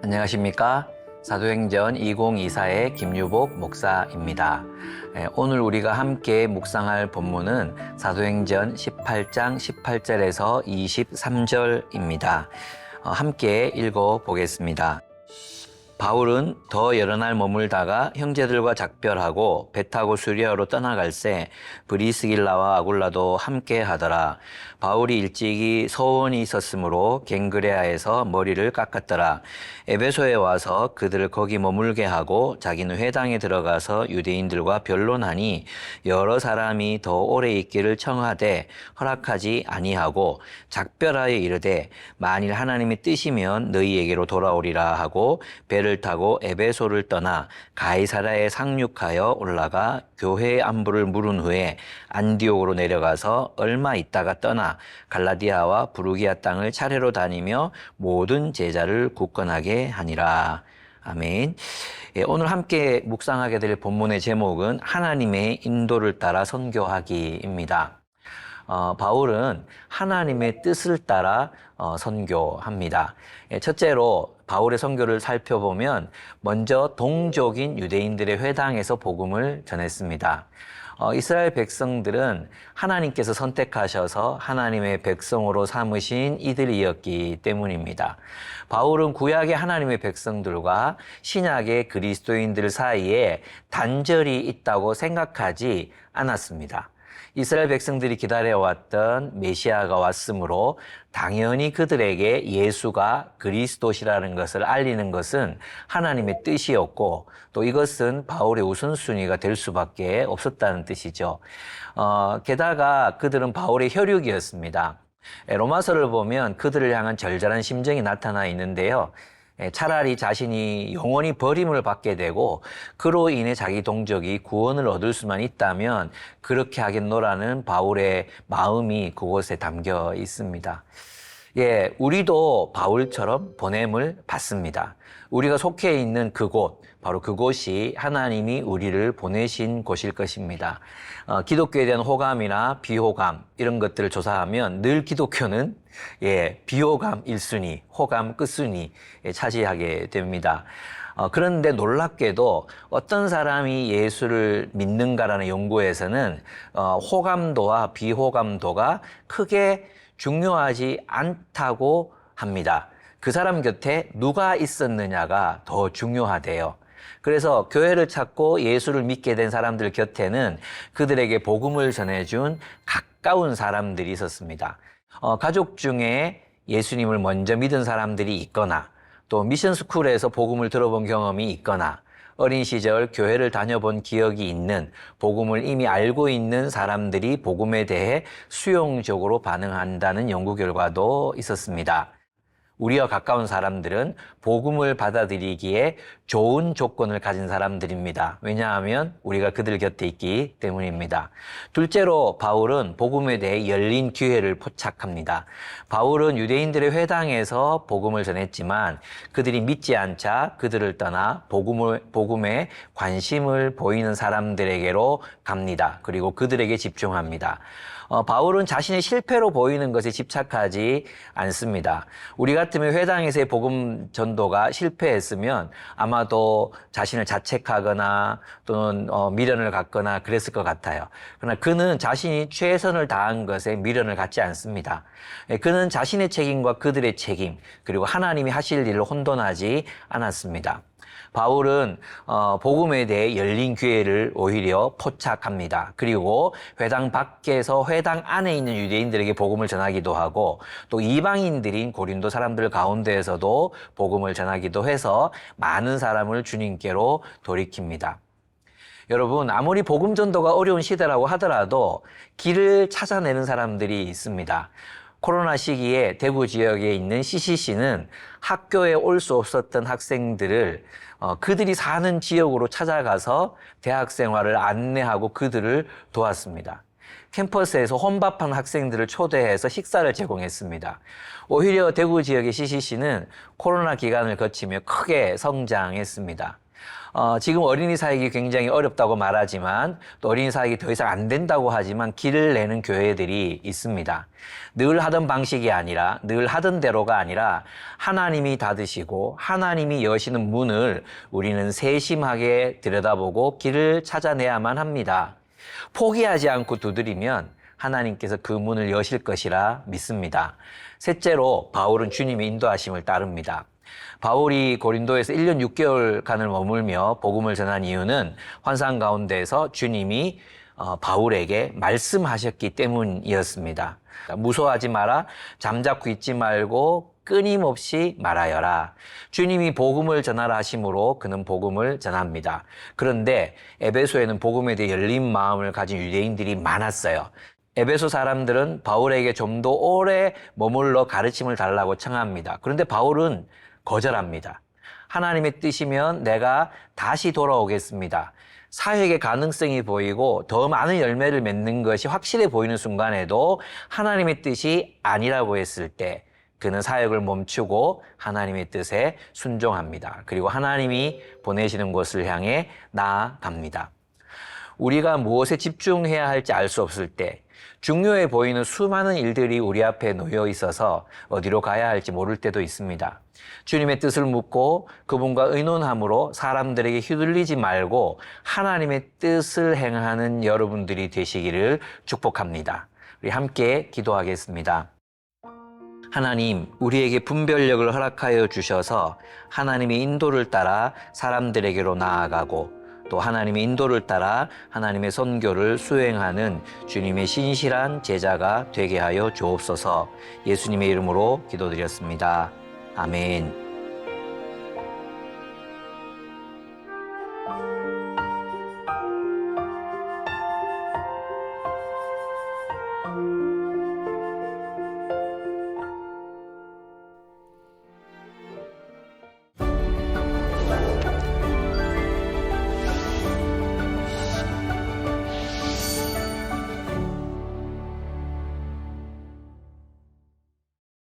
안녕하십니까? 사도행전 2024의 김유복 목사입니다. 오늘 우리가 함께 묵상할 본문은 사도행전 18장 18절에서 23절입니다. 함께 읽어보겠습니다. 바울은 더 여러 날 머물다가 형제들과 작별하고 배 타고 수리아로 떠나갈새 브리스길라와 아굴라도 함께 하더라. 바울이 일찍이 서원이 있었으므로 갱그레아에서 머리를 깎았더라. 에베소에 와서 그들을 거기 머물게 하고 자기는 회당에 들어가서 유대인들과 변론하니 여러 사람이 더 오래 있기를 청하되 허락하지 아니하고 작별하여 이르되 만일 하나님의 뜻이면 너희에게로 돌아오리라 하고 배를 타고 에베소를 떠나 가이사랴에 상륙하여 올라가 교회의 안부를 물은 후에 안디옥으로 내려가서 얼마 있다가 떠나 갈라디아와 부르기아 땅을 차례로 다니며 모든 제자를 굳건하게 하니라. 아멘. 오늘 함께 묵상하게 될 본문의 제목은 하나님의 인도를 따라 선교하기입니다. 바울은 하나님의 뜻을 따라 선교합니다. 첫째로 바울의 선교를 살펴보면 먼저 동족인 유대인들의 회당에서 복음을 전했습니다. 이스라엘 백성들은 하나님께서 선택하셔서 하나님의 백성으로 삼으신 이들이었기 때문입니다. 바울은 구약의 하나님의 백성들과 신약의 그리스도인들 사이에 단절이 있다고 생각하지 않았습니다. 이스라엘 백성들이 기다려왔던 메시아가 왔으므로 당연히 그들에게 예수가 그리스도시라는 것을 알리는 것은 하나님의 뜻이었고 또 이것은 바울의 우선순위가 될 수밖에 없었다는 뜻이죠. 게다가 그들은 바울의 혈육이었습니다. 로마서를 보면 그들을 향한 절절한 심정이 나타나 있는데요. 차라리 자신이 영원히 버림을 받게 되고 그로 인해 자기 동족이 구원을 얻을 수만 있다면 그렇게 하겠노라는 바울의 마음이 그곳에 담겨 있습니다. 우리도 바울처럼 보냄을 받습니다. 우리가 속해 있는 그곳, 바로 그곳이 하나님이 우리를 보내신 곳일 것입니다. 기독교에 대한 호감이나 비호감 이런 것들을 조사하면 늘 기독교는 비호감 1순위, 호감 끝순위 차지하게 됩니다. 그런데 놀랍게도 어떤 사람이 예수를 믿는가라는 연구에서는 호감도와 비호감도가 크게 중요하지 않다고 합니다. 그 사람 곁에 누가 있었느냐가 더 중요하대요. 그래서 교회를 찾고 예수를 믿게 된 사람들 곁에는 그들에게 복음을 전해준 가까운 사람들이 있었습니다. 가족 중에 예수님을 먼저 믿은 사람들이 있거나 또 미션스쿨에서 복음을 들어본 경험이 있거나 어린 시절 교회를 다녀본 기억이 있는 복음을 이미 알고 있는 사람들이 복음에 대해 수용적으로 반응한다는 연구 결과도 있었습니다. 우리와 가까운 사람들은 복음을 받아들이기에 좋은 조건을 가진 사람들입니다. 왜냐하면 우리가 그들 곁에 있기 때문입니다. 둘째로 바울은 복음에 대해 열린 기회를 포착합니다. 바울은 유대인들의 회당에서 복음을 전했지만 그들이 믿지 않자 그들을 떠나 복음에 관심을 보이는 사람들에게로 갑니다. 그리고 그들에게 집중합니다. 바울은 자신의 실패로 보이는 것에 집착하지 않습니다. 우리 같으면 회당에서의 복음 전도가 실패했으면 아마도 자신을 자책하거나 또는 미련을 갖거나 그랬을 것 같아요. 그러나 그는 자신이 최선을 다한 것에 미련을 갖지 않습니다. 그는 자신의 책임과 그들의 책임 그리고 하나님이 하실 일을 혼돈하지 않았습니다. 바울은 복음에 대해 열린 기회를 오히려 포착합니다. 그리고 회당 밖에서 회당 안에 있는 유대인들에게 복음을 전하기도 하고 또 이방인들인 고린도 사람들 가운데에서도 복음을 전하기도 해서 많은 사람을 주님께로 돌이킵니다. 여러분, 아무리 복음 전도가 어려운 시대라고 하더라도 길을 찾아내는 사람들이 있습니다. 코로나 시기에 대구 지역에 있는 CCC는 학교에 올 수 없었던 학생들을 그들이 사는 지역으로 찾아가서 대학 생활을 안내하고 그들을 도왔습니다. 캠퍼스에서 혼밥한 학생들을 초대해서 식사를 제공했습니다. 오히려 대구 지역의 CCC는 코로나 기간을 거치며 크게 성장했습니다. 지금 어린이 사역이 굉장히 어렵다고 말하지만 또 어린이 사역이 더 이상 안 된다고 하지만 길을 내는 교회들이 있습니다. 늘 하던 방식이 아니라 늘 하던 대로가 아니라 하나님이 닫으시고 하나님이 여시는 문을 우리는 세심하게 들여다보고 길을 찾아내야만 합니다. 포기하지 않고 두드리면 하나님께서 그 문을 여실 것이라 믿습니다. 셋째로 바울은 주님의 인도하심을 따릅니다. 바울이 고린도에서 1년 6개월간을 머물며 복음을 전한 이유는 환상 가운데서 주님이 바울에게 말씀하셨기 때문이었습니다. 무서워하지 마라, 잠자코 있지 말고 끊임없이 말하여라. 주님이 복음을 전하라 하심으로 그는 복음을 전합니다. 그런데 에베소에는 복음에 대해 열린 마음을 가진 유대인들이 많았어요. 에베소 사람들은 바울에게 좀 더 오래 머물러 가르침을 달라고 청합니다. 그런데 바울은 거절합니다. 하나님의 뜻이면 내가 다시 돌아오겠습니다. 사역의 가능성이 보이고 더 많은 열매를 맺는 것이 확실해 보이는 순간에도 하나님의 뜻이 아니라고 했을 때 그는 사역을 멈추고 하나님의 뜻에 순종합니다. 그리고 하나님이 보내시는 곳을 향해 나아갑니다. 우리가 무엇에 집중해야 할지 알 수 없을 때, 중요해 보이는 수많은 일들이 우리 앞에 놓여 있어서 어디로 가야 할지 모를 때도 있습니다. 주님의 뜻을 묻고 그분과 의논함으로 사람들에게 휘둘리지 말고 하나님의 뜻을 행하는 여러분들이 되시기를 축복합니다. 우리 함께 기도하겠습니다. 하나님, 우리에게 분별력을 허락하여 주셔서 하나님의 인도를 따라 사람들에게로 나아가고 또 하나님의 인도를 따라 하나님의 선교를 수행하는 주님의 신실한 제자가 되게 하여 주옵소서. 예수님의 이름으로 기도드렸습니다. 아멘.